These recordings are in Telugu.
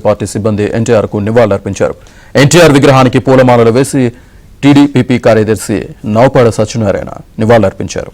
పార్టీ సిబ్బంది ఎన్టీఆర్కు నివాళులర్పించారు. ఎన్టీఆర్ విగ్రహానికి పూలమాలలు వేసి టీడీపీ కార్యదర్శి నౌపాడ సత్యనారాయణ నివాళులర్పించారు.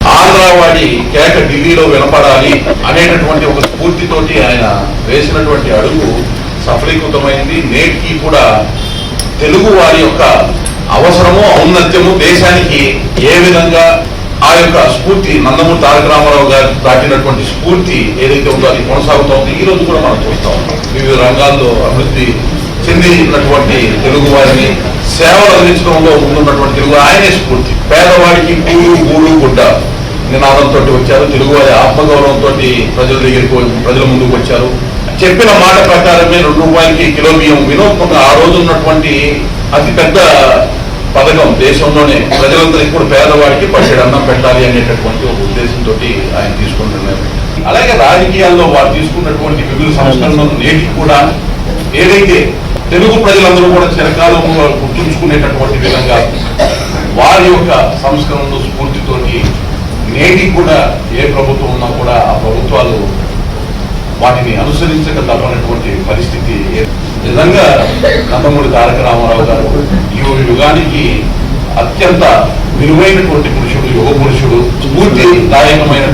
ఆంధ్రవాడి కేక ఢిల్లీలో వినపడాలి అనేటటువంటి ఒక స్ఫూర్తితోటి ఆయన వేసినటువంటి అడుగు సఫలీకృతమైంది. నేటికి కూడా తెలుగు వారి యొక్క అవసరము ఔన్నత్యము దేశానికి ఏ విధంగా ఆ యొక్క స్ఫూర్తి నందమూరి తారక రామారావు గారు దాటినటువంటి స్ఫూర్తి ఏదైతే ఉందో అది కొనసాగుతోంది. ఈ రోజు కూడా మనం చూస్తా ఉన్నాం. వివిధ రంగాల్లో అభివృద్ధి చెందినటువంటి తెలుగు వారిని సేవలు అందించడంలో ముందున్నటువంటి తెలుగు ఆయనే స్ఫూర్తి. పేదవాడికి కూడు గూడు గుడ్డ నినాదంతో వచ్చారు. తెలుగువారి ఆత్మగౌరవంతో ప్రజల ముందుకు వచ్చారు. చెప్పిన మాట ప్రకారమే ₹2 కిలో బియ్యం వినూత్నంగా ఆ రోజు ఉన్నటువంటి అతిపెద్ద పథకం దేశంలోనే ప్రజలందరికీ కూడా పేదవాడికి పట్టెడు అన్నం పెట్టాలి అనేటటువంటి ఒక ఉద్దేశంతో ఆయన తీసుకుంటున్నారు. అలాగే రాజకీయాల్లో వారు తీసుకున్నటువంటి వివిధ సంస్కరణలు నేటికి కూడా ఏదైతే తెలుగు ప్రజలందరూ కూడా చిరకాలంలో గుర్తుంచుకునేటటువంటి విధంగా వారి యొక్క సంస్కరణలు స్ఫూర్తితోటి నేటికి కూడా ఏ ప్రభుత్వం ఉన్నా కూడా ఆ ప్రభుత్వాలు వాటిని అనుసరించక తప్పనటువంటి పరిస్థితి. నిజంగా నందమూరి తారక రామారావు గారు ఈ యుగానికి అత్యంత విలువైనటువంటి పురుషుడు, యువ పురుషుడు, స్ఫూర్తిదాయకమైన